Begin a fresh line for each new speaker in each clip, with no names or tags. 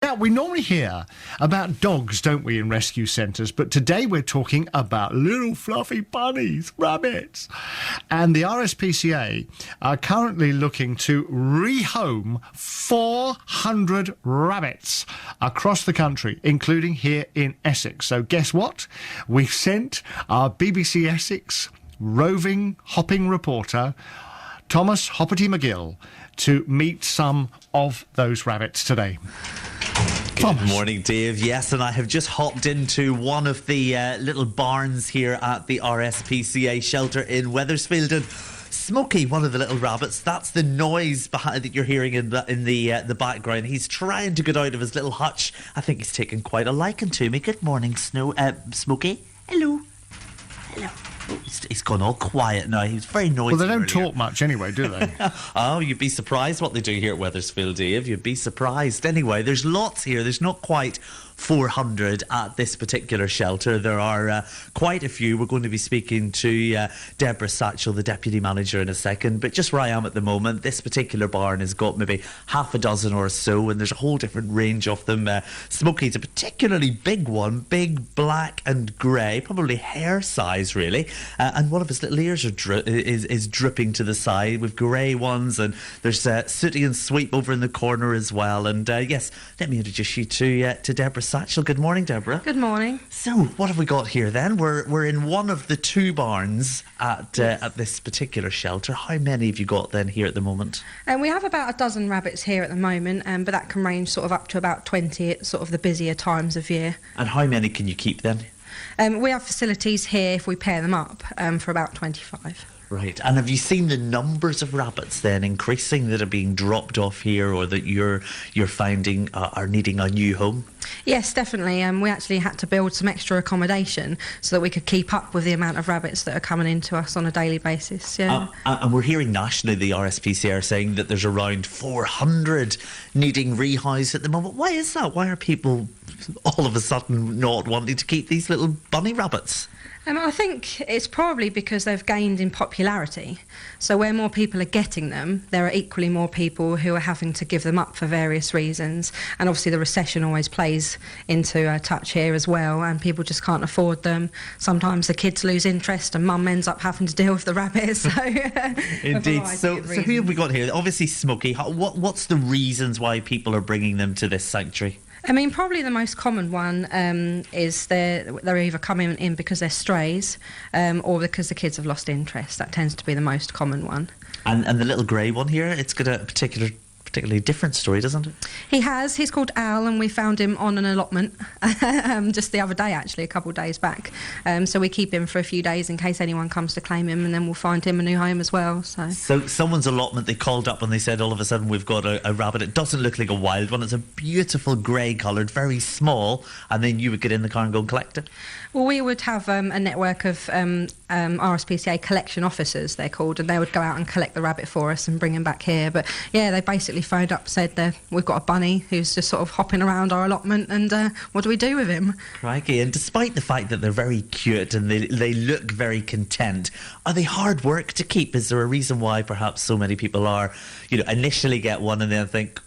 Now, we normally hear about dogs, don't we, in rescue centres, but today we're talking about little fluffy bunnies, rabbits. And the RSPCA are currently looking to rehome 400 rabbits across the country, including here in Essex. So guess what? We've sent our BBC Essex roving hopping reporter, Thomas Hopperty McGill, to meet some of those rabbits today.
Good morning, Dave. Yes, and I have just hopped into one of the little barns here at the RSPCA shelter in Wethersfield, and Smokey, one of the little rabbits, that's the noise behind that you're hearing in the background. He's trying to get out of his little hutch. I think he's taken quite a liking to me. Good morning, Smokey. Hello. Hello. Oh, he's gone all quiet now. He's very noisy.
Well, they don't talk much anyway, do they?
Oh, you'd be surprised what they do here at Wethersfield, Dave. You'd be surprised. Anyway, there's lots here. There's not quite 400 at this particular shelter. There are quite a few. We're going to be speaking to Deborah Satchell, the deputy manager, in a second. But just where I am at the moment, this particular barn has got maybe half a dozen or so, and there's a whole different range of them. Smokey's a particularly big one, big, black and grey, probably hair size really. And one of his little ears is dripping to the side with grey ones, and there's Sooty and Sweep over in the corner as well. And yes, let me introduce you to Deborah Satchell. Good morning, Deborah.
Good morning.
So, what have we got here then? We're in one of the two barns at this particular shelter. How many have you got then here at the moment?
We have about a dozen rabbits here at the moment, but that can range sort of up to about 20 at sort of the busier times of year.
And how many can you keep then?
We have facilities here, if we pair them up, for about 25.
Right. And have you seen the numbers of rabbits then increasing that are being dropped off here, or that you're finding are needing a new home?
Yes, definitely. We actually had to build some extra accommodation so that we could keep up with the amount of rabbits that are coming into us on a daily basis. Yeah.
And we're hearing nationally the RSPCA are saying that there's around 400 needing rehoused at the moment. Why is that? Why are people all of a sudden not wanting to keep these little bunny rabbits?
I think it's probably because they've gained in popularity. So where more people are getting them, there are equally more people who are having to give them up for various reasons. And obviously the recession always plays into a touch here as well, and people just can't afford them. Sometimes the kids lose interest and mum ends up having to deal with the rabbits. So
indeed. So who have we got here? Obviously Smokey. What's the reasons why people are bringing them to this sanctuary?
I mean, probably the most common one is they're either coming in because they're strays or because the kids have lost interest. That tends to be the most common one.
And the little grey one here, it's got a particularly different story, doesn't it?
He's called Al, and we found him on an allotment just the other day, actually, a couple of days back. So we keep him for a few days in case anyone comes to claim him, and then we'll find him a new home as well. So
someone's allotment, they called up and they said all of a sudden we've got a rabbit. It doesn't look like a wild one. It's a beautiful grey coloured, very small, and then you would get in the car and go and collect it?
Well, we would have a network of RSPCA collection officers, they're called, and they would go out and collect the rabbit for us and bring him back here. But yeah, they basically phoned up, said we've got a bunny who's just sort of hopping around our allotment, and what do we do with him? Crikey.
And despite the fact that they're very cute and they look very content, are they hard work to keep? Is there a reason why perhaps so many people are, initially get one and then think,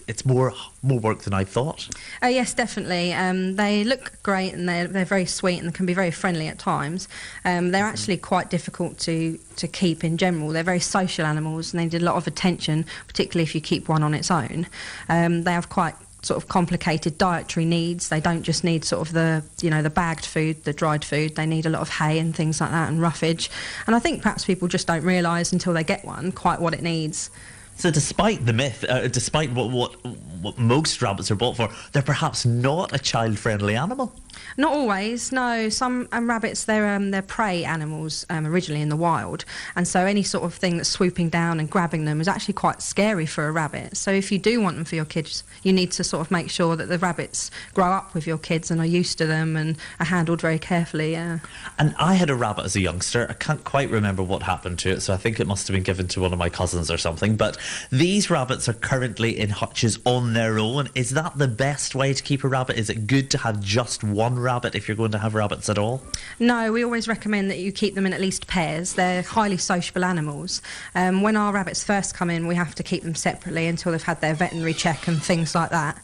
it's more work than I thought?
Yes, definitely. They look great, and they're very sweet and can be very friendly at times. They're actually quite difficult to keep in general. They're very social animals, and they need a lot of attention, particularly if you keep one on its own. They have quite sort of complicated dietary needs. They don't just need sort of the bagged food, the dried food. They need a lot of hay and things like that, and roughage. And I think perhaps people just don't realise until they get one quite what it needs.
So despite the myth, despite what most rabbits are bought for, they're perhaps not a child-friendly animal?
Not always, no. Some rabbits, they're prey animals originally in the wild, and so any sort of thing that's swooping down and grabbing them is actually quite scary for a rabbit. So if you do want them for your kids, you need to sort of make sure that the rabbits grow up with your kids and are used to them and are handled very carefully, yeah.
And I had a rabbit as a youngster. I can't quite remember what happened to it, so I think it must have been given to one of my cousins or something. But these rabbits are currently in hutches on their own. Is that the best way to keep a rabbit? Is it good to have just one one rabbit if you're going to have rabbits at all?
No, we always recommend that you keep them in at least pairs. They're highly sociable animals. When our rabbits first come in, we have to keep them separately until they've had their veterinary check and things like that.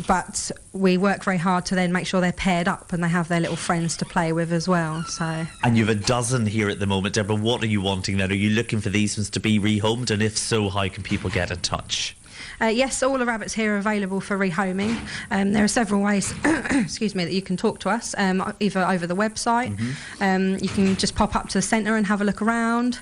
But we work very hard to then make sure they're paired up and they have their little friends to play with as well. So.
And you've a dozen here at the moment, Deborah. What are you wanting then? Are you looking for these ones to be rehomed? And if so, how can people get in touch?
Yes, all the rabbits here are available for rehoming. There are several ways, excuse me, that you can talk to us, either over the website. You can just pop up to the centre and have a look around.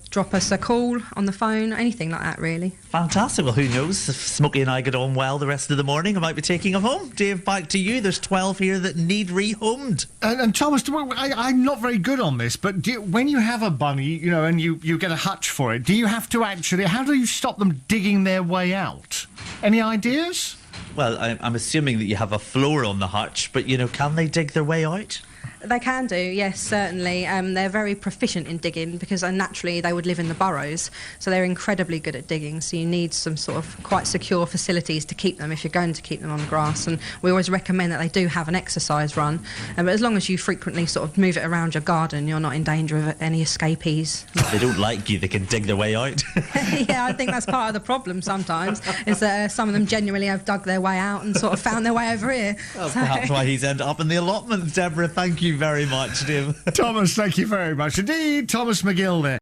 Drop us a call on the phone, anything like that, really.
Fantastic. Well, who knows? If Smokey and I get on well the rest of the morning, I might be taking them home. Dave, back to you. There's 12 here that need rehomed.
And Thomas, I'm not very good on this, but when you have a bunny, you know, and you get a hutch for it, do you have to actually... How do you stop them digging their way out? Any ideas?
Well, I'm assuming that you have a floor on the hutch, but, you know, can they dig their way out?
They can do, yes, certainly. They're very proficient in digging because naturally they would live in the burrows, so they're incredibly good at digging. So you need some sort of quite secure facilities to keep them if you're going to keep them on the grass. And we always recommend that they do have an exercise run. But as long as you frequently sort of move it around your garden, you're not in danger of any escapees.
If they don't like you, they can dig their way out.
Yeah, I think that's part of the problem sometimes, is that some of them genuinely have dug their way out and sort of found their way over here.
Well, perhaps why he's ended up in the allotment. Deborah, thank you very much, Dave.
Thomas, thank you very much indeed. Thomas McGill there.